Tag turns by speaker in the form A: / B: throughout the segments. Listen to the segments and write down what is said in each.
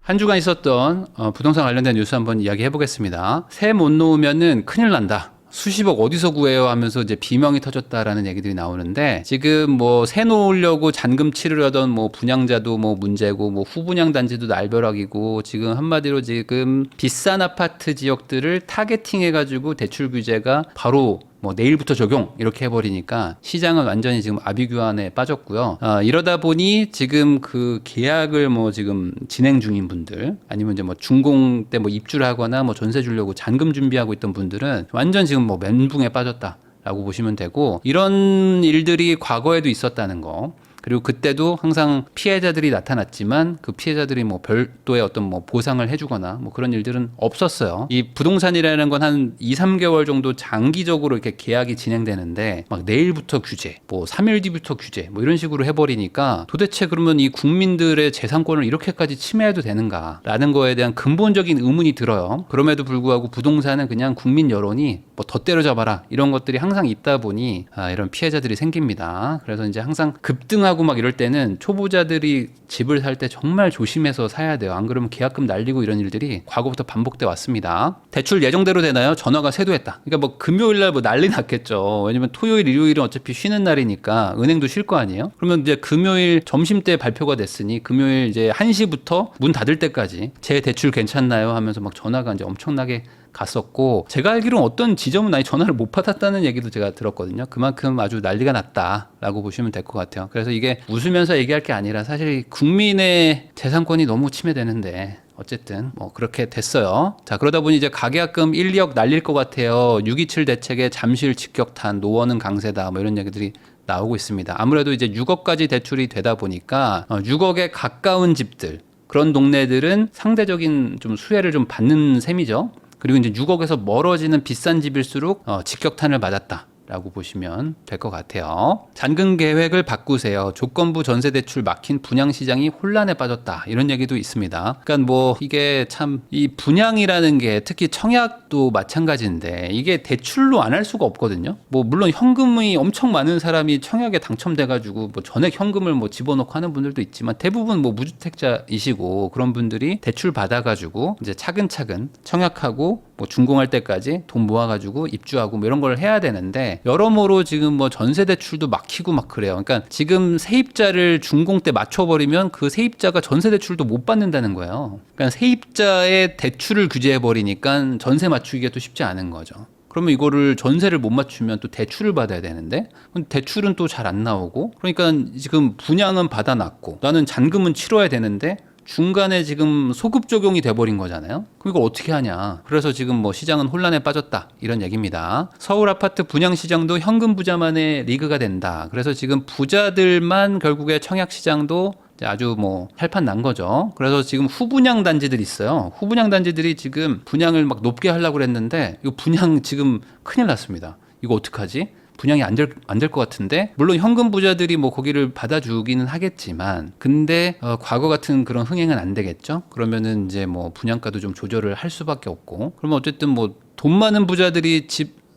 A: 한 주간 있었던 부동산 관련된 뉴스 한번 이야기해 보겠습니다. 세 못 놓으면은 큰일 난다. 수십억 어디서 구해요 하면서 이제 비명이 터졌다라는 얘기들이 나오는데, 지금 뭐 새 놓으려고 잔금 치르려던 뭐 분양자도 뭐 문제고, 뭐 후분양 단지도 날벼락이고, 지금 한마디로 지금 비싼 아파트 지역들을 타겟팅해 가지고 대출 규제가 바로 뭐 내일부터 적용 이렇게 해버리니까 시장은 완전히 지금 아비규환에 빠졌고요. 이러다 보니 지금 그 계약을 뭐 지금 진행 중인 분들, 아니면 이제 뭐 준공 때 뭐 입주를 하거나 뭐 전세 주려고 잔금 준비하고 있던 분들은 완전 지금 뭐 멘붕에 빠졌다라고 보시면 되고, 이런 일들이 과거에도 있었다는 거. 그리고 그때도 항상 피해자들이 나타났지만 그 피해자들이 뭐 별도의 어떤 뭐 보상을 해주거나 뭐 그런 일들은 없었어요. 이 부동산이라는 건 한 2, 3개월 정도 장기적으로 이렇게 계약이 진행되는데, 막 내일부터 규제, 뭐 3일 뒤부터 규제, 뭐 이런 식으로 해버리니까 도대체 그러면 이 국민들의 재산권을 이렇게까지 침해해도 되는가라는 거에 대한 근본적인 의문이 들어요. 그럼에도 불구하고 부동산은 그냥 국민 여론이 뭐 더 때려잡아라 이런 것들이 항상 있다 보니 이런 피해자들이 생깁니다. 그래서 이제 항상 급등하고 막 이럴 때는 초보자들이 집을 살 때 정말 조심해서 사야 돼요. 안 그러면 계약금 날리고 이런 일들이 과거부터 반복돼 왔습니다. 대출 예정대로 되나요? 전화가 쇄도했다. 그러니까 뭐 금요일 날 뭐 난리 났겠죠. 왜냐면 토요일, 일요일은 어차피 쉬는 날이니까 은행도 쉴 거 아니에요? 그러면 이제 금요일 점심 때 발표가 됐으니 금요일 이제 1시부터 문 닫을 때까지 제 대출 괜찮나요? 하면서 막 전화가 이제 엄청나게 갔었고, 제가 알기로는 어떤 지점은 아예 전화를 못 받았다는 얘기도 제가 들었거든요. 그만큼 아주 난리가 났다라고 보시면 될 것 같아요. 그래서 이게 웃으면서 얘기할 게 아니라 사실 국민의 재산권이 너무 침해되는데 어쨌든 뭐 그렇게 됐어요. 자, 그러다 보니 이제 가계약금 1, 2억 날릴 것 같아요. 627 대책에 잠실 직격탄, 노원은 강세다, 뭐 이런 얘기들이 나오고 있습니다. 아무래도 이제 6억까지 대출이 되다 보니까 6억에 가까운 집들, 그런 동네들은 상대적인 좀 수혜를 좀 받는 셈이죠. 그리고 이제 6억에서 멀어지는 비싼 집일수록 직격탄을 맞았다 라고 보시면 될 것 같아요. 잔금 계획을 바꾸세요. 조건부 전세대출 막힌 분양시장이 혼란에 빠졌다, 이런 얘기도 있습니다. 그러니까 뭐 이게 참, 이 분양이라는 게 특히 청약도 마찬가지인데 이게 대출로 안 할 수가 없거든요. 뭐 물론 현금이 엄청 많은 사람이 청약에 당첨돼가지고 뭐 전액 현금을 뭐 집어넣고 하는 분들도 있지만, 대부분 뭐 무주택자이시고 그런 분들이 대출 받아가지고 이제 차근차근 청약하고 뭐 준공할 때까지 돈 모아가지고 입주하고 뭐 이런 걸 해야 되는데, 여러모로 지금 뭐 전세 대출도 막히고 막 그래요. 그러니까 지금 세입자를 준공 때 맞춰버리면 그 세입자가 전세 대출도 못 받는다는 거예요. 그러니까 세입자의 대출을 규제해 버리니까 전세 맞추기가 또 쉽지 않은 거죠. 그러면 이거를 전세를 못 맞추면 또 대출을 받아야 되는데, 대출은 또 잘 안 나오고, 그러니까 지금 분양은 받아놨고 나는 잔금은 치러야 되는데 중간에 지금 소급 적용이 돼버린 거잖아요. 그럼 이걸 어떻게 하냐. 그래서 지금 뭐 시장은 혼란에 빠졌다, 이런 얘기입니다. 서울 아파트 분양 시장도 현금 부자만의 리그가 된다. 그래서 지금 부자들만 결국에 청약 시장도 아주 뭐 팔판 난 거죠. 그래서 지금 후분양 단지들이 있어요. 후분양 단지들이 지금 분양을 막 높게 하려고 그랬는데 이거 분양 지금 큰일 났습니다. 이거 어떡하지? 분양이 안 될 것 같은데, 물론 현금 부자들이 뭐 거기를 받아주기는 하겠지만, 근데 과거 같은 그런 흥행은 안 되겠죠. 그러면은 이제 뭐 분양가도 좀 조절을 할 수밖에 없고, 그러면 어쨌든 뭐 돈 많은 부자들이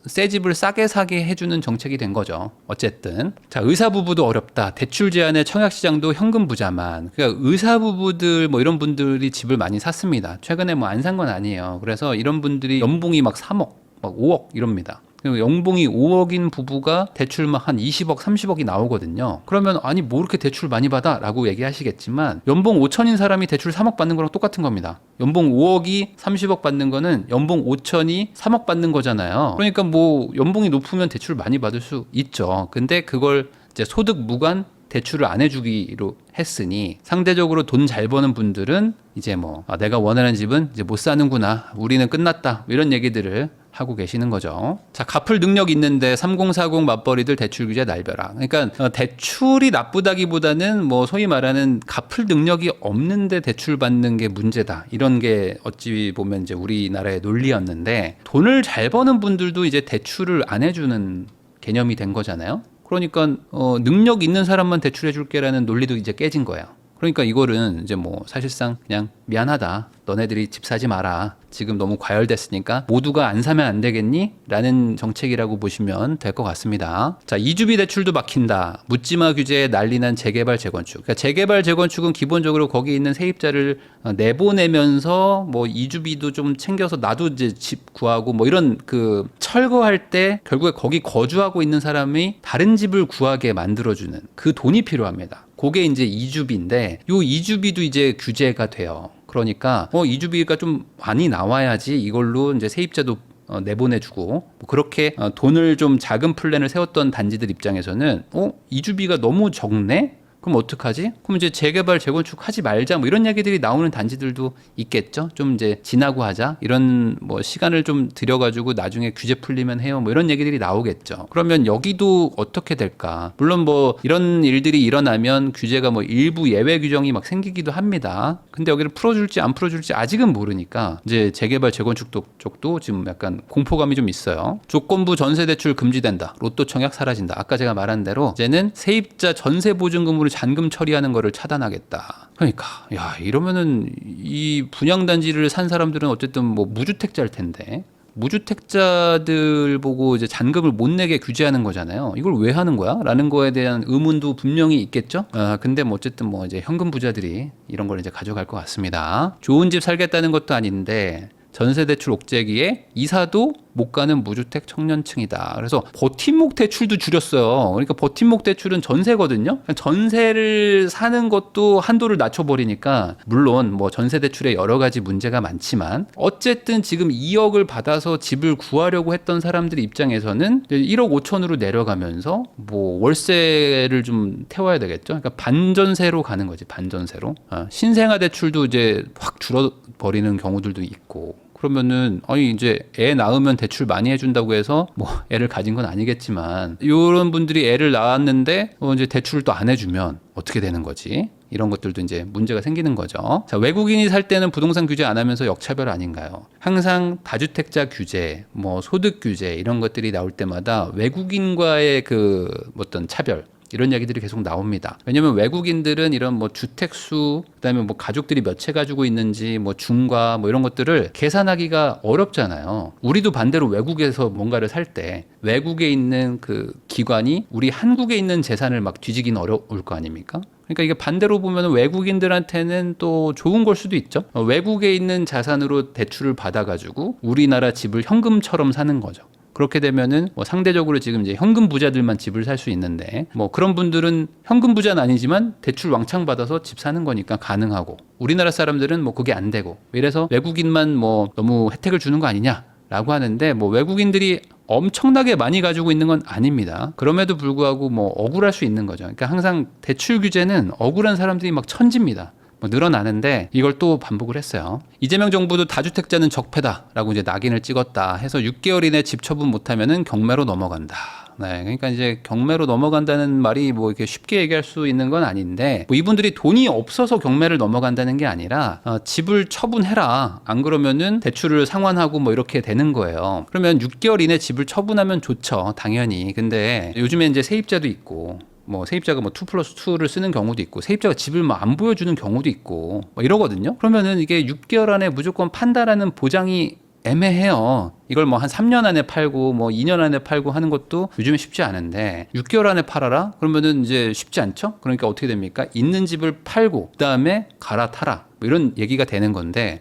A: 새 집을 싸게 사게 해주는 정책이 된 거죠. 어쨌든 자, 의사 부부도 어렵다. 대출 제한에 청약 시장도 현금 부자만. 그러니까 의사 부부들 뭐 이런 분들이 집을 많이 샀습니다. 최근에 뭐 안 산 건 아니에요. 그래서 이런 분들이 연봉이 막 3억, 막 5억 이럽니다. 연봉이 5억인 부부가 대출 막 한 20억, 30억이 나오거든요. 그러면 아니 뭐 이렇게 대출 많이 받아? 라고 얘기하시겠지만, 연봉 5천인 사람이 대출 3억 받는 거랑 똑같은 겁니다. 연봉 5억이 30억 받는 거는 연봉 5천이 3억 받는 거잖아요. 그러니까 뭐 연봉이 높으면 대출 많이 받을 수 있죠. 근데 그걸 이제 소득 무관 대출을 안 해주기로 했으니, 상대적으로 돈 잘 버는 분들은 이제 뭐 내가 원하는 집은 이제 못 사는구나, 우리는 끝났다, 이런 얘기들을 하고 계시는 거죠. 자, 갚을 능력 있는데 3040 맞벌이들 대출 규제 날벼락. 그러니까 대출이 나쁘다기보다는 뭐 소위 말하는 갚을 능력이 없는데 대출 받는 게 문제다, 이런 게 어찌 보면 이제 우리나라의 논리였는데, 돈을 잘 버는 분들도 이제 대출을 안 해주는 개념이 된 거잖아요. 그러니까 능력 있는 사람만 대출해 줄게라는 논리도 이제 깨진 거예요. 그러니까 이거는 이제 뭐 사실상 그냥 미안하다. 너네들이 집 사지 마라. 지금 너무 과열됐으니까 모두가 안 사면 안 되겠니? 라는 정책이라고 보시면 될 것 같습니다. 자, 이주비 대출도 막힌다. 묻지마 규제에 난리난 재개발 재건축. 그러니까 재개발 재건축은 기본적으로 거기 있는 세입자를 내보내면서 뭐 이주비도 좀 챙겨서 나도 이제 집 구하고 뭐 이런 그 철거할 때 결국에 거기 거주하고 있는 사람이 다른 집을 구하게 만들어주는 그 돈이 필요합니다. 그게 이제 이주비인데 요 이주비도 이제 규제가 돼요. 그러니까 이주비가 좀 많이 나와야지 이걸로 이제 세입자도 내보내주고 뭐 그렇게 돈을 좀 작은 플랜을 세웠던 단지들 입장에서는 이주비가 너무 적네? 그럼 어떡하지? 그럼 이제 재개발, 재건축 하지 말자 뭐 이런 얘기들이 나오는 단지들도 있겠죠. 좀 이제 지나고 하자 이런 뭐 시간을 좀 들여가지고 나중에 규제 풀리면 해요. 뭐 이런 얘기들이 나오겠죠. 그러면 여기도 어떻게 될까? 물론 뭐 이런 일들이 일어나면 규제가 뭐 일부 예외 규정이 막 생기기도 합니다. 근데 여기를 풀어줄지 안 풀어줄지 아직은 모르니까 이제 재개발, 재건축 쪽도 지금 약간 공포감이 좀 있어요. 조건부 전세 대출 금지된다. 로또 청약 사라진다. 아까 제가 말한 대로 이제는 세입자 전세 보증금으로 잔금 처리하는 거를 차단하겠다. 그러니까 야 이러면은 이 분양단지를 산 사람들은 어쨌든 뭐 무주택자일 텐데 무주택자들 보고 이제 잔금을 못 내게 규제하는 거잖아요. 이걸 왜 하는 거야? 라는 거에 대한 의문도 분명히 있겠죠. 근데 뭐 어쨌든 뭐 이제 현금 부자들이 이런 걸 이제 가져갈 것 같습니다. 좋은 집 살겠다는 것도 아닌데 전세대출 옥죄기에 이사도 못 가는 무주택 청년층이다. 그래서 버팀목 대출도 줄였어요. 그러니까 버팀목 대출은 전세거든요. 전세를 사는 것도 한도를 낮춰버리니까 물론 뭐 전세대출에 여러 가지 문제가 많지만 어쨌든 지금 2억을 받아서 집을 구하려고 했던 사람들 입장에서는 1억 5천으로 내려가면서 뭐 월세를 좀 태워야 되겠죠. 그러니까 반전세로 가는 거지. 반전세로. 신생아 대출도 이제 확 줄어버리는 경우들도 있고 그러면은 이제 애 낳으면 대출 많이 해준다고 해서 뭐 애를 가진 건 아니겠지만 이런 분들이 애를 낳았는데 이제 대출을 또 안 해주면 어떻게 되는 거지? 이런 것들도 이제 문제가 생기는 거죠. 자, 외국인이 살 때는 부동산 규제 안 하면서 역차별 아닌가요? 항상 다주택자 규제, 뭐 소득 규제 이런 것들이 나올 때마다 외국인과의 그 어떤 차별 이런 얘기들이 계속 나옵니다. 왜냐면 외국인들은 이런 뭐 주택수, 그다음에 뭐 가족들이 몇 채 가지고 있는지, 뭐 중과 뭐 이런 것들을 계산하기가 어렵잖아요. 우리도 반대로 외국에서 뭔가를 살 때 외국에 있는 그 기관이 우리 한국에 있는 재산을 막 뒤지기는 어려울 거 아닙니까? 그러니까 이게 반대로 보면 외국인들한테는 또 좋은 걸 수도 있죠. 외국에 있는 자산으로 대출을 받아가지고 우리나라 집을 현금처럼 사는 거죠. 그렇게 되면은 뭐 상대적으로 지금 이제 현금 부자들만 집을 살 수 있는데 뭐 그런 분들은 현금 부자는 아니지만 대출 왕창 받아서 집 사는 거니까 가능하고 우리나라 사람들은 뭐 그게 안 되고 이래서 외국인만 뭐 너무 혜택을 주는 거 아니냐라고 하는데 뭐 외국인들이 엄청나게 많이 가지고 있는 건 아닙니다. 그럼에도 불구하고 뭐 억울할 수 있는 거죠. 그러니까 항상 대출 규제는 억울한 사람들이 막 천지입니다. 뭐 늘어나는데 이걸 또 반복을 했어요. 이재명 정부도 다주택자는 적폐다라고 이제 낙인을 찍었다 해서 6개월 이내 집 처분 못하면은 경매로 넘어간다. 네, 그러니까 이제 경매로 넘어간다는 말이 뭐 이렇게 쉽게 얘기할 수 있는 건 아닌데 뭐 이분들이 돈이 없어서 경매를 넘어간다는 게 아니라 집을 처분해라. 안 그러면은 대출을 상환하고 뭐 이렇게 되는 거예요. 그러면 6개월 이내 집을 처분하면 좋죠, 당연히. 근데 요즘에 이제 세입자도 있고. 뭐 세입자가 뭐 2+2를 쓰는 경우도 있고 세입자가 집을 뭐 안 보여주는 경우도 있고 뭐 이러거든요. 그러면은 이게 6개월 안에 무조건 판다라는 보장이 애매해요. 이걸 뭐 한 3년 안에 팔고 뭐 2년 안에 팔고 하는 것도 요즘에 쉽지 않은데 6개월 안에 팔아라? 그러면은 이제 쉽지 않죠? 그러니까 어떻게 됩니까? 있는 집을 팔고 그다음에 갈아타라. 뭐 이런 얘기가 되는 건데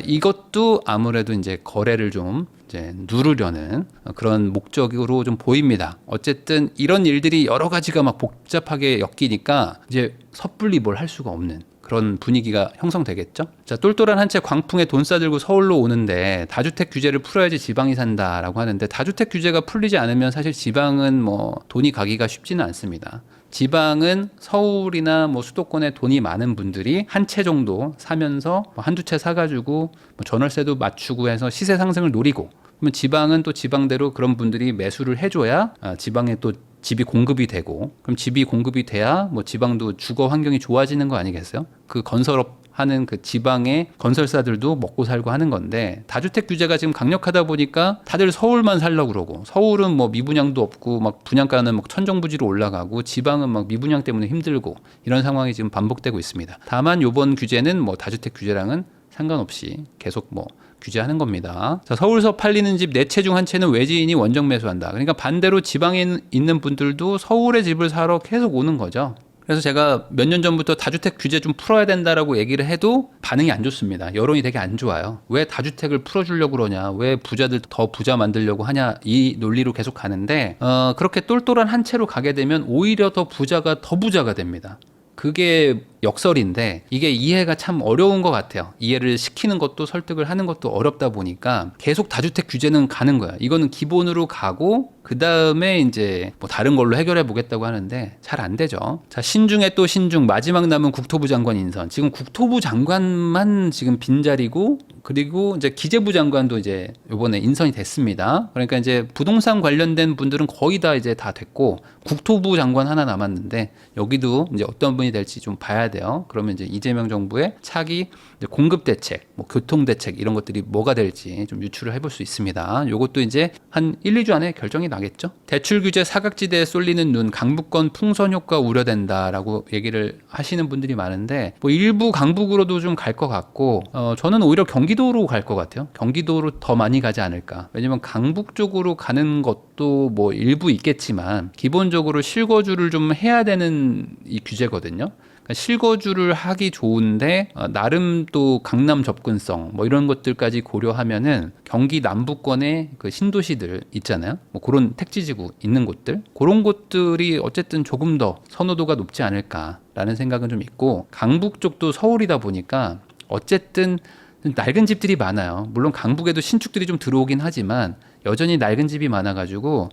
A: 이것도 아무래도 이제 거래를 좀 이제 누르려는 그런 목적으로 좀 보입니다. 어쨌든 이런 일들이 여러 가지가 막 복잡하게 엮이니까 이제 섣불리 뭘 할 수가 없는 그런 분위기가 형성되겠죠. 자, 똘똘한 한 채 광풍에 돈 싸들고 서울로 오는데 다주택 규제를 풀어야지 지방이 산다라고 하는데 다주택 규제가 풀리지 않으면 사실 지방은 뭐 돈이 가기가 쉽지는 않습니다. 지방은 서울이나 뭐 수도권에 돈이 많은 분들이 한 채 정도 사면서 한두 채 사가지고 뭐 전월세도 맞추고 해서 시세 상승을 노리고 그러면 지방은 또 지방대로 그런 분들이 매수를 해줘야 지방에 또 집이 공급이 되고 그럼 집이 공급이 돼야 뭐 지방도 주거 환경이 좋아지는 거 아니겠어요? 그 건설업 하는 그 지방의 건설사들도 먹고 살고 하는 건데, 다주택 규제가 지금 강력하다 보니까 다들 서울만 살려고 그러고, 서울은 뭐 미분양도 없고 막 분양가는 막 천정부지로 올라가고, 지방은 막 미분양 때문에 힘들고, 이런 상황이 지금 반복되고 있습니다. 다만 요번 규제는 뭐 다주택 규제랑은 상관없이 계속 뭐 규제하는 겁니다. 자, 서울서 팔리는 집 4채 중 1채는 외지인이 원정 매수한다. 그러니까 반대로 지방에 있는 분들도 서울에 집을 사러 계속 오는 거죠. 그래서 제가 몇 년 전부터 다주택 규제 좀 풀어야 된다라고 얘기를 해도 반응이 안 좋습니다. 여론이 되게 안 좋아요. 왜 다주택을 풀어주려고 그러냐, 왜 부자들 더 부자 만들려고 하냐, 이 논리로 계속 가는데, 그렇게 똘똘한 한 채로 가게 되면 오히려 더 부자가 더 부자가 됩니다. 그게 역설인데, 이게 이해가 참 어려운 것 같아요. 이해를 시키는 것도 설득을 하는 것도 어렵다 보니까 계속 다주택 규제는 가는 거야. 이거는 기본으로 가고 그 다음에 이제 뭐 다른 걸로 해결해 보겠다고 하는데 잘 안 되죠. 자, 신중에 또 신중, 마지막 남은 국토부 장관 인선. 지금 국토부 장관만 지금 빈자리고, 그리고 이제 기재부 장관도 이제 이번에 인선이 됐습니다. 그러니까 이제 부동산 관련된 분들은 거의 다 이제 다 됐고, 국토부 장관 하나 남았는데 여기도 이제 어떤 분이 될지 좀 봐야 돼요. 그러면 이제 이재명 정부의 차기 공급 대책, 뭐 교통 대책 이런 것들이 뭐가 될지 좀 유추를 해볼 수 있습니다. 요것도 이제 한 1, 2주 안에 결정이 나겠죠. 대출 규제 사각지대에 쏠리는 눈, 강북권 풍선 효과 우려된다라고 얘기를 하시는 분들이 많은데, 뭐 일부 강북으로도 좀 갈 것 같고, 저는 오히려 경기도로 갈 것 같아요. 경기도로 더 많이 가지 않을까. 왜냐면 강북 쪽으로 가는 것도 뭐 일부 있겠지만 기본적으로 실거주를 좀 해야 되는 이 규제거든요. 실거주를 하기 좋은데 나름 또 강남 접근성 뭐 이런 것들까지 고려하면은 경기 남부권의 그 신도시들 있잖아요. 뭐 그런 택지지구 있는 곳들, 그런 곳들이 어쨌든 조금 더 선호도가 높지 않을까라는 생각은 좀 있고, 강북 쪽도 서울이다 보니까 어쨌든 낡은 집들이 많아요. 물론 강북에도 신축들이 좀 들어오긴 하지만 여전히 낡은 집이 많아가지고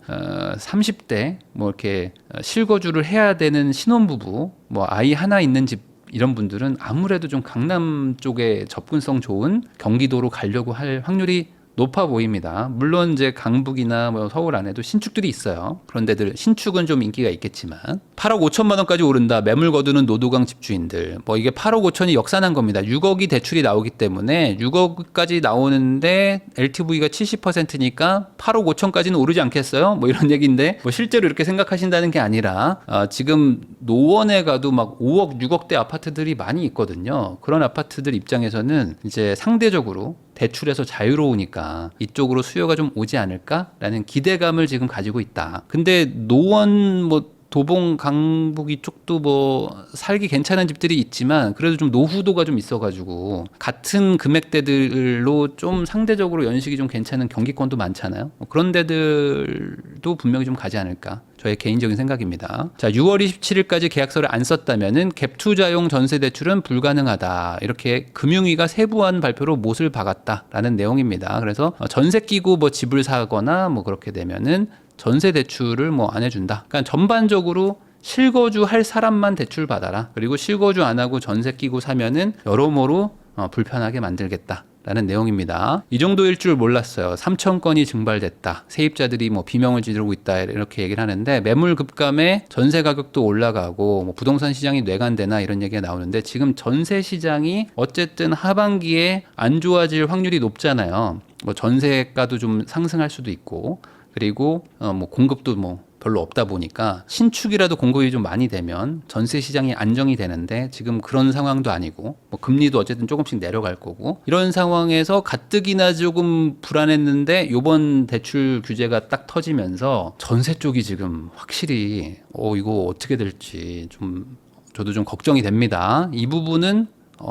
A: 30대 뭐 이렇게 실거주를 해야 되는 신혼부부, 뭐 아이 하나 있는 집 이런 분들은 아무래도 좀 강남 쪽에 접근성 좋은 경기도로 가려고 할 확률이 높아 보입니다. 물론 이제 강북이나 뭐 서울 안에도 신축들이 있어요. 그런 데들 신축은 좀 인기가 있겠지만 8억 5천만 원까지 오른다. 매물 거두는 노도강 집주인들. 뭐 이게 8억 5천이 역산한 겁니다. 6억이 대출이 나오기 때문에 6억까지 나오는데 LTV가 70%니까 8억 5천까지는 오르지 않겠어요? 뭐 이런 얘기인데, 뭐 실제로 이렇게 생각하신다는 게 아니라 지금 노원에 가도 막 5억, 6억대 아파트들이 많이 있거든요. 그런 아파트들 입장에서는 이제 상대적으로 대출에서 자유로우니까 이쪽으로 수요가 좀 오지 않을까라는 기대감을 지금 가지고 있다. 근데 노원 뭐 도봉 강북 이쪽도 뭐 살기 괜찮은 집들이 있지만 그래도 좀 노후도가 좀 있어가지고 같은 금액대들로 좀 상대적으로 연식이 좀 괜찮은 경기권도 많잖아요. 뭐 그런 데들도 분명히 좀 가지 않을까. 저의 개인적인 생각입니다. 자, 6월 27일까지 계약서를 안 썼다면은 갭 투자용 전세 대출은 불가능하다. 이렇게 금융위가 세부한 발표로 못을 박았다라는 내용입니다. 그래서 전세 끼고 뭐 집을 사거나 뭐 그렇게 되면은 전세 대출을 뭐 안 해준다. 그러니까 전반적으로 실거주 할 사람만 대출 받아라. 그리고 실거주 안 하고 전세 끼고 사면은 여러모로 불편하게 만들겠다. 라는 내용입니다. 이 정도일 줄 몰랐어요. 3천 건이 증발됐다. 세입자들이 뭐 비명을 지르고 있다. 이렇게 얘기를 하는데, 매물 급감에 전세 가격도 올라가고 뭐 부동산 시장이 뇌관되나 이런 얘기가 나오는데, 지금 전세 시장이 어쨌든 하반기에 안 좋아질 확률이 높잖아요. 뭐 전세가도 좀 상승할 수도 있고, 그리고 뭐 공급도 뭐 별로 없다 보니까 신축이라도 공급이 좀 많이 되면 전세 시장이 안정이 되는데, 지금 그런 상황도 아니고 뭐 금리도 어쨌든 조금씩 내려갈 거고, 이런 상황에서 가뜩이나 조금 불안했는데 요번 대출 규제가 딱 터지면서 전세 쪽이 지금 확실히 이거 어떻게 될지 좀 저도 좀 걱정이 됩니다. 이 부분은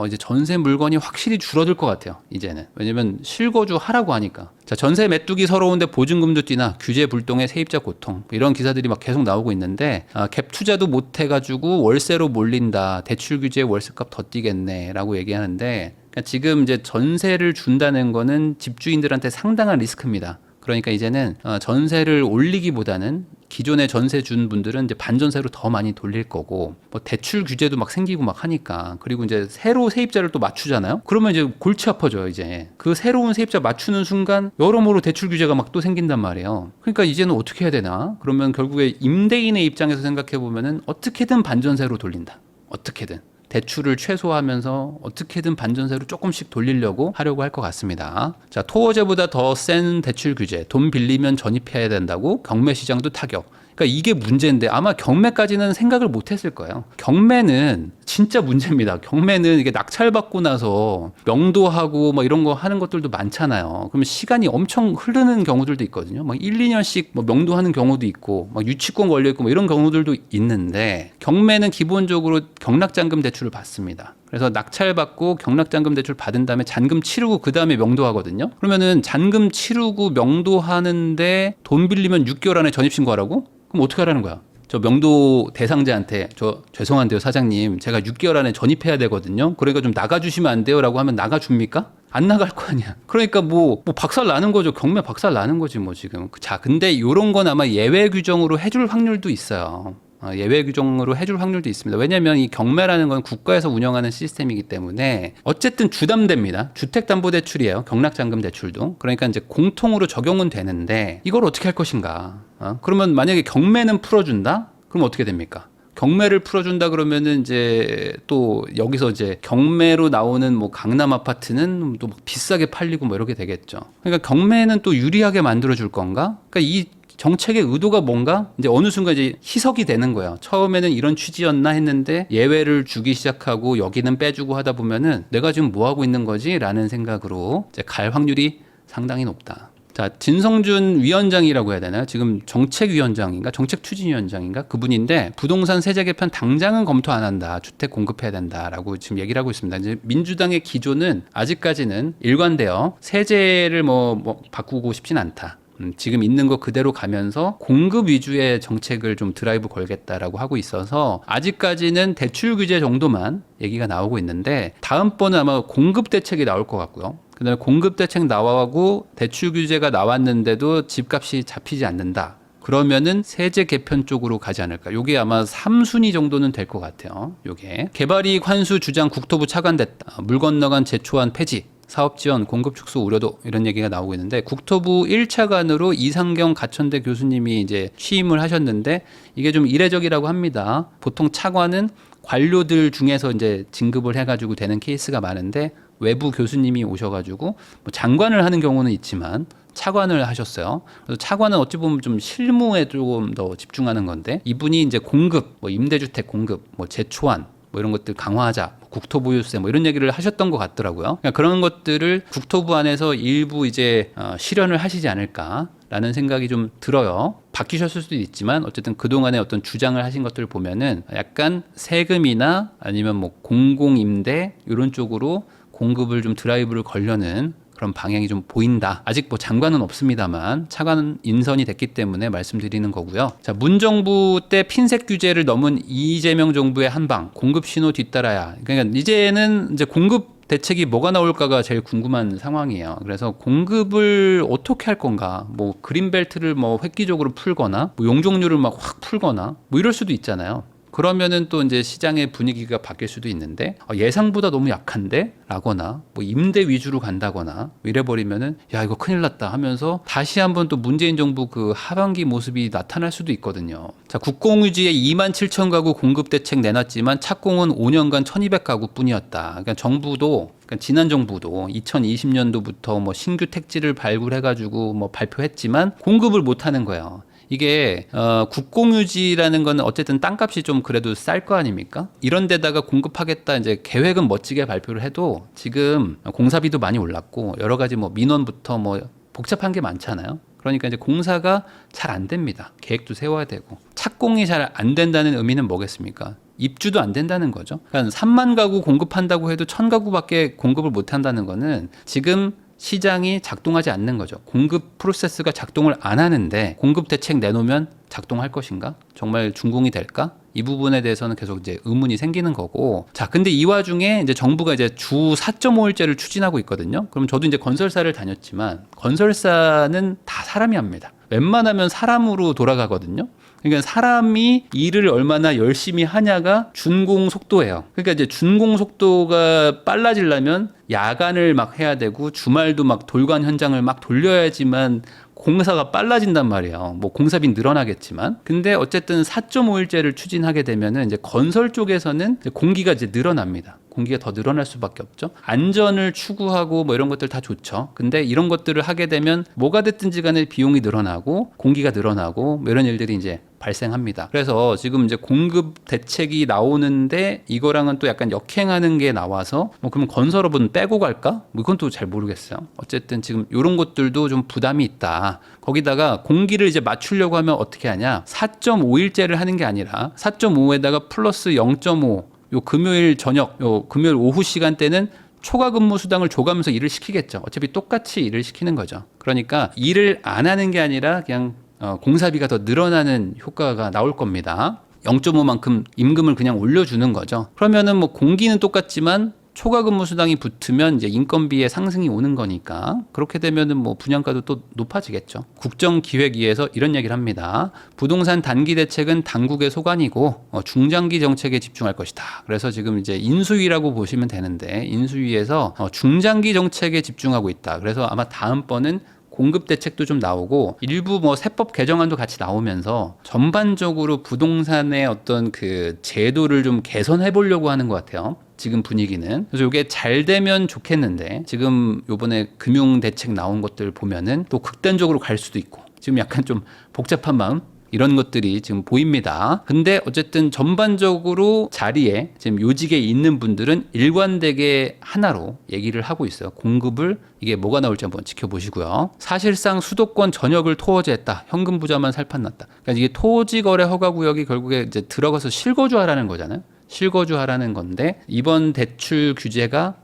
A: 이제 전세 물건이 확실히 줄어들 것 같아요, 이제는. 왜냐면 실거주 하라고 하니까. 자, 전세 메뚜기 서러운데 보증금도 뛰나, 규제 불똥에 세입자 고통, 이런 기사들이 막 계속 나오고 있는데, 갭 투자도 못 해가지고 월세로 몰린다, 대출 규제에 월세값 더 뛰겠네 라고 얘기하는데, 그러니까 지금 이제 전세를 준다는 거는 집주인들한테 상당한 리스크입니다. 그러니까 이제는 전세를 올리기보다는 기존에 전세 준 분들은 이제 반전세로 더 많이 돌릴 거고, 뭐 대출 규제도 막 생기고 막 하니까, 그리고 이제 새로 세입자를 또 맞추잖아요. 그러면 이제 골치 아파져요. 이제 그 새로운 세입자 맞추는 순간 여러모로 대출 규제가 막 또 생긴단 말이에요. 그러니까 이제는 어떻게 해야 되나? 그러면 결국에 임대인의 입장에서 생각해 보면은 어떻게든 반전세로 돌린다. 어떻게든. 대출을 최소화하면서 어떻게든 반전세로 조금씩 돌리려고 하려고 할 것 같습니다. 자, 토어제보다 더 센 대출 규제, 돈 빌리면 전입해야 된다고 경매 시장도 타격. 그러니까 이게 문제인데 아마 경매까지는 생각을 못 했을 거예요. 경매는 진짜 문제입니다. 경매는 이게 낙찰받고 나서 명도하고 뭐 이런 거 하는 것들도 많잖아요. 그러면 시간이 엄청 흐르는 경우들도 있거든요. 막 1, 2년씩 뭐 명도하는 경우도 있고 막 유치권 걸려 있고 뭐 이런 경우들도 있는데 경매는 기본적으로 경락잔금 대출을 받습니다. 그래서 낙찰받고 경락잔금 대출 받은 다음에 잔금 치르고 그 다음에 명도하거든요. 그러면은 잔금 치르고 명도하는데 돈 빌리면 6개월 안에 전입신고하라고? 그럼 어떻게 하라는 거야? 저 명도 대상자한테 저 죄송한데요 사장님 제가 6개월 안에 전입해야 되거든요. 그러니까 좀 나가주시면 안 돼요 라고 하면 나가줍니까? 안 나갈 거 아니야. 그러니까 뭐 박살 나는 거죠. 경매 박살 나는 거지 뭐 지금. 자, 근데 요런 건 아마 예외 규정으로 해줄 확률도 있어요. 예외 규정으로 해줄 확률도 있습니다. 왜냐하면 이 경매라는 건 국가에서 운영하는 시스템이기 때문에 어쨌든 주담대입니다. 주택담보대출이에요. 경락잔금대출도. 그러니까 이제 공통으로 적용은 되는데 이걸 어떻게 할 것인가? 그러면 만약에 경매는 풀어준다? 그럼 어떻게 됩니까? 경매를 풀어준다 그러면은 이제 또 여기서 이제 경매로 나오는 뭐 강남 아파트는 또 비싸게 팔리고 뭐 이렇게 되겠죠. 그러니까 경매는 또 유리하게 만들어줄 건가? 그러니까 이 정책의 의도가 뭔가 이제 어느 순간 이제 희석이 되는 거예요. 처음에는 이런 취지였나 했는데 예외를 주기 시작하고 여기는 빼주고 하다 보면은 내가 지금 뭐 하고 있는 거지? 라는 생각으로 이제 갈 확률이 상당히 높다. 자, 진성준 위원장이라고 해야 되나요? 지금 정책위원장인가? 정책추진위원장인가? 그분인데 부동산 세제 개편 당장은 검토 안 한다. 주택 공급해야 된다라고 지금 얘기를 하고 있습니다. 이제 민주당의 기조는 아직까지는 일관되어 세제를 뭐 바꾸고 싶진 않다. 지금 있는 거 그대로 가면서 공급 위주의 정책을 좀 드라이브 걸겠다라고 하고 있어서 아직까지는 대출 규제 정도만 얘기가 나오고 있는데 다음번은 아마 공급 대책이 나올 것 같고요. 그다음에 공급 대책 나와고 대출 규제가 나왔는데도 집값이 잡히지 않는다. 그러면은 세제 개편 쪽으로 가지 않을까. 요게 아마 3순위 정도는 될 것 같아요. 요게 개발이익 환수 주장 국토부 차관됐다. 물 건너간 제초안 폐지. 사업 지원, 공급 축소 우려도 이런 얘기가 나오고 있는데 국토부 1차관으로 이상경 가천대 교수님이 이제 취임을 하셨는데 이게 좀 이례적이라고 합니다. 보통 차관은 관료들 중에서 이제 진급을 해가지고 되는 케이스가 많은데 외부 교수님이 오셔가지고 뭐 장관을 하는 경우는 있지만 차관을 하셨어요. 그래서 차관은 어찌 보면 좀 실무에 조금 더 집중하는 건데 이분이 이제 공급, 뭐 임대주택 공급, 뭐 재초안 뭐 이런 것들 강화하자, 국토보유세 뭐 이런 얘기를 하셨던 것 같더라고요. 그러니까 그런 것들을 국토부 안에서 일부 이제 실현을 하시지 않을까라는 생각이 좀 들어요. 바뀌셨을 수도 있지만 어쨌든 그동안의 어떤 주장을 하신 것들을 보면은 약간 세금이나 아니면 뭐 공공임대 이런 쪽으로 공급을 좀 드라이브를 걸려는 그런 방향이 좀 보인다. 아직 뭐 장관은 없습니다만 차관 인선이 됐기 때문에 말씀드리는 거고요. 자, 문정부 때 핀셋 규제를 넘은 이재명 정부의 한방 공급 신호 뒤따라야. 그러니까 이제는 이제 공급 대책이 뭐가 나올까가 제일 궁금한 상황이에요. 그래서 공급을 어떻게 할 건가? 뭐 그린벨트를 뭐 획기적으로 풀거나 뭐 용적률을 막 확 풀거나 뭐 이럴 수도 있잖아요. 그러면은 또 이제 시장의 분위기가 바뀔 수도 있는데 예상보다 너무 약한데? 라거나 뭐 임대 위주로 간다거나 뭐 이래버리면은 야 이거 큰일 났다 하면서 다시 한번 또 문재인 정부 그 하반기 모습이 나타날 수도 있거든요. 자, 국공유지에 27,000가구 공급 대책 내놨지만 착공은 5년간 1,200가구 뿐이었다. 그러니까 정부도 그러니까 지난 정부도 2020년도부터 뭐 신규 택지를 발굴해가지고 뭐 발표했지만 공급을 못하는 거예요. 이게 국공유지라는 건 어쨌든 땅값이 좀 그래도 쌀 거 아닙니까? 이런 데다가 공급하겠다 이제 계획은 멋지게 발표를 해도 지금 공사비도 많이 올랐고 여러 가지 뭐 민원부터 뭐 복잡한 게 많잖아요. 그러니까 이제 공사가 잘 안 됩니다. 계획도 세워야 되고 착공이 잘 안 된다는 의미는 뭐겠습니까? 입주도 안 된다는 거죠. 그러니까 3만 가구 공급한다고 해도 1,000가구밖에 공급을 못 한다는 거는 지금 시장이 작동하지 않는 거죠. 공급 프로세스가 작동을 안 하는데 공급 대책 내놓으면 작동할 것인가? 정말 준공이 될까? 이 부분에 대해서는 계속 이제 의문이 생기는 거고. 자, 근데 이 와중에 이제 정부가 이제 주 4.5일제를 추진하고 있거든요. 그럼 저도 이제 건설사를 다녔지만 건설사는 다 사람이 합니다. 웬만하면 사람으로 돌아가거든요. 그러니까 사람이 일을 얼마나 열심히 하냐가 준공 속도예요. 그러니까 이제 준공 속도가 빨라지려면 야간을 막 해야 되고 주말도 막 돌관 현장을 막 돌려야지만 공사가 빨라진단 말이에요. 뭐 공사비 늘어나겠지만. 근데 어쨌든 4.5일제를 추진하게 되면은 이제 건설 쪽에서는 이제 공기가 이제 늘어납니다. 공기가 더 늘어날 수밖에 없죠. 안전을 추구하고 뭐 이런 것들 다 좋죠. 근데 이런 것들을 하게 되면 뭐가 됐든지 간에 비용이 늘어나고 공기가 늘어나고 뭐 이런 일들이 이제 발생합니다. 그래서 지금 이제 공급 대책이 나오는데 이거랑은 또 약간 역행하는 게 나와서 뭐 그러면 건설업은 빼고 갈까? 뭐 이건 또 잘 모르겠어요. 어쨌든 지금 이런 것들도 좀 부담이 있다. 거기다가 공기를 이제 맞추려고 하면 어떻게 하냐? 4.5일제를 하는 게 아니라 4.5에다가 플러스 0.5 요 금요일 저녁, 요 금요일 오후 시간대는 초과 근무 수당을 줘가면서 일을 시키겠죠. 어차피 똑같이 일을 시키는 거죠. 그러니까 일을 안 하는 게 아니라 그냥 공사비가 더 늘어나는 효과가 나올 겁니다. 0.5만큼 임금을 그냥 올려주는 거죠. 그러면은 뭐 공기는 똑같지만 초과 근무 수당이 붙으면 이제 인건비의 상승이 오는 거니까 그렇게 되면은 뭐 분양가도 또 높아지겠죠. 국정기획위에서 이런 얘기를 합니다. 부동산 단기 대책은 당국의 소관이고 중장기 정책에 집중할 것이다. 그래서 지금 이제 인수위라고 보시면 되는데 인수위에서 중장기 정책에 집중하고 있다. 그래서 아마 다음번은 공급 대책도 좀 나오고 일부 뭐 세법 개정안도 같이 나오면서 전반적으로 부동산의 어떤 그 제도를 좀 개선해 보려고 하는 것 같아요. 지금 분위기는. 그래서 이게 잘 되면 좋겠는데 지금 요번에 금융 대책 나온 것들 보면은 또 극단적으로 갈 수도 있고 지금 약간 좀 복잡한 마음 이런 것들이 지금 보입니다. 근데 어쨌든 전반적으로 자리에 지금 요직에 있는 분들은 일관되게 하나로 얘기를 하고 있어요. 공급을 이게 뭐가 나올지 한번 지켜보시고요. 사실상 수도권 전역을 토어제했다. 현금 부자만 살판났다. 그러니까 이게 토지 거래 허가 구역이 결국에 이제 들어가서 실거주하라는 거잖아요. 실거주하라는 건데 이번 대출 규제가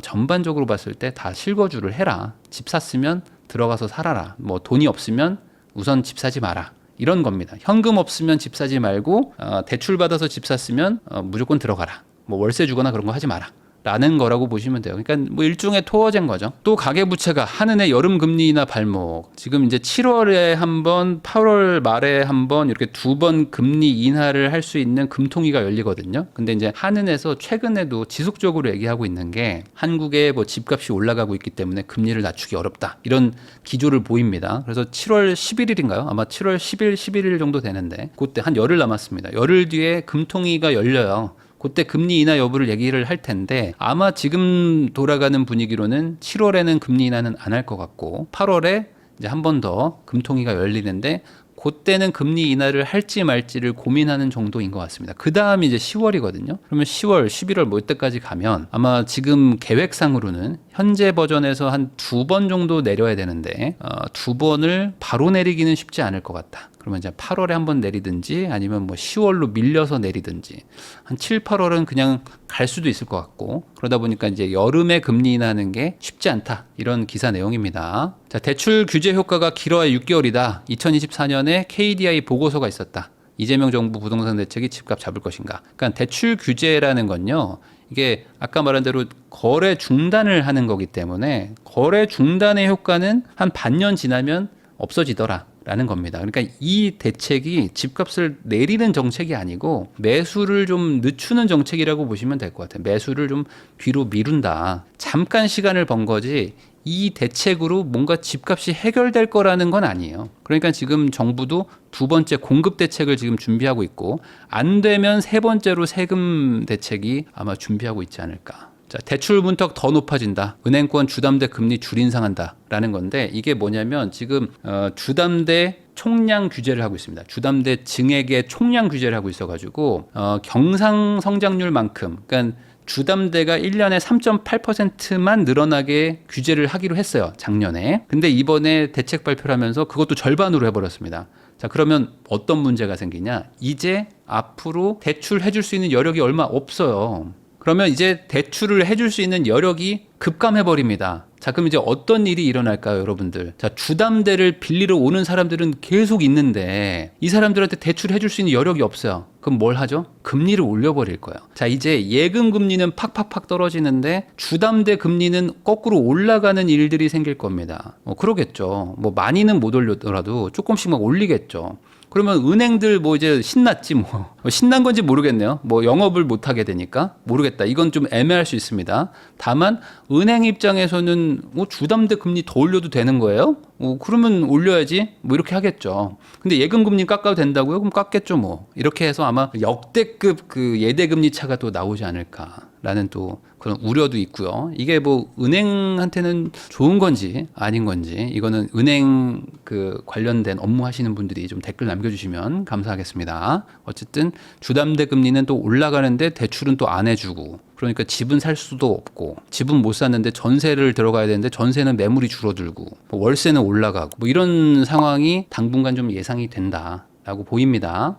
A: 전반적으로 봤을 때 다 실거주를 해라. 집 샀으면 들어가서 살아라. 뭐 돈이 없으면 우선 집 사지 마라. 이런 겁니다. 현금 없으면 집 사지 말고 대출 받아서 집 샀으면 무조건 들어가라. 뭐 월세 주거나 그런 거 하지 마라. 라는 거라고 보시면 돼요. 그러니까 뭐 일종의 토어제인 거죠. 또 가계부채가 한은의 여름 금리나 발목. 지금 이제 7월에 한 번, 8월 말에 한 번 이렇게 두 번 금리 인하를 할 수 있는 금통위가 열리거든요. 근데 이제 한은에서 최근에도 지속적으로 얘기하고 있는 게 한국의 뭐 집값이 올라가고 있기 때문에 금리를 낮추기 어렵다. 이런 기조를 보입니다. 그래서 7월 11일인가요? 아마 7월 10일, 11일 정도 되는데 그때 한 열흘 남았습니다. 열흘 뒤에 금통위가 열려요. 그때 금리 인하 여부를 얘기를 할 텐데 아마 지금 돌아가는 분위기로는 7월에는 금리 인하는 안 할 것 같고 8월에 이제 한 번 더 금통위가 열리는데 그때는 금리 인하를 할지 말지를 고민하는 정도인 것 같습니다. 그 다음이 이제 10월이거든요. 그러면 10월, 11월 뭐 이때까지 가면 아마 지금 계획상으로는 현재 버전에서 한 두 번 정도 내려야 되는데 두 번을 바로 내리기는 쉽지 않을 것 같다. 그러면 이제 8월에 한번 내리든지 아니면 뭐 10월로 밀려서 내리든지 한 7, 8월은 그냥 갈 수도 있을 것 같고 그러다 보니까 이제 여름에 금리 인하하는 게 쉽지 않다. 이런 기사 내용입니다. 자, 대출 규제 효과가 길어야 6개월이다. 2024년에 KDI 보고서가 있었다. 이재명 정부 부동산 대책이 집값 잡을 것인가. 그러니까 대출 규제라는 건요. 이게 아까 말한 대로 거래 중단을 하는 거기 때문에 거래 중단의 효과는 한 반년 지나면 없어지더라. 라는 겁니다. 그러니까 이 대책이 집값을 내리는 정책이 아니고 매수를 좀 늦추는 정책이라고 보시면 될 것 같아요. 매수를 좀 뒤로 미룬다. 잠깐 시간을 번 거지 이 대책으로 뭔가 집값이 해결될 거라는 건 아니에요. 그러니까 지금 정부도 두 번째 공급 대책을 지금 준비하고 있고 안 되면 세 번째로 세금 대책이 아마 준비하고 있지 않을까. 자, 대출 문턱 더 높아진다. 은행권 주담대 금리 줄 인상한다라는 건데 이게 뭐냐면 지금 주담대 총량 규제를 하고 있습니다. 주담대 증액의 총량 규제를 하고 있어가지고 경상 성장률만큼 그러니까 주담대가 1년에 3.8%만 늘어나게 규제를 하기로 했어요. 작년에. 근데 이번에 대책 발표를 하면서 그것도 절반으로 해버렸습니다. 자, 그러면 어떤 문제가 생기냐? 이제 앞으로 대출해 줄 수 있는 여력이 얼마 없어요. 그러면 이제 대출을 해줄 수 있는 여력이 급감해버립니다. 자, 그럼 이제 어떤 일이 일어날까요, 여러분들? 자, 주담대를 빌리러 오는 사람들은 계속 있는데 이 사람들한테 대출을 해줄 수 있는 여력이 없어요. 그럼 뭘 하죠? 금리를 올려버릴 거예요. 자, 이제 예금 금리는 팍팍팍 떨어지는데 주담대 금리는 거꾸로 올라가는 일들이 생길 겁니다. 그러겠죠. 뭐 많이는 못 올려더라도 조금씩 막 올리겠죠. 그러면 은행들 뭐 이제 신났지 뭐. 신난 건지 모르겠네요. 뭐 영업을 못 하게 되니까 모르겠다. 이건 좀 애매할 수 있습니다. 다만 은행 입장에서는 뭐 주담대 금리 더 올려도 되는 거예요? 그러면 올려야지. 뭐 이렇게 하겠죠. 근데 예금 금리 깎아도 된다고요? 그럼 깎겠죠, 뭐. 이렇게 해서 아마 역대급 그 예대 금리 차가 또 나오지 않을까라는 또 그런 우려도 있고요. 이게 뭐 은행한테는 좋은 건지 아닌 건지 이거는 은행 그 관련된 업무 하시는 분들이 좀 댓글 남겨주시면 감사하겠습니다. 어쨌든 주담대 금리는 또 올라가는데 대출은 또 안 해주고 그러니까 집은 살 수도 없고 집은 못 샀는데 전세를 들어가야 되는데 전세는 매물이 줄어들고 뭐 월세는 올라가고 뭐 이런 상황이 당분간 좀 예상이 된다라고 보입니다.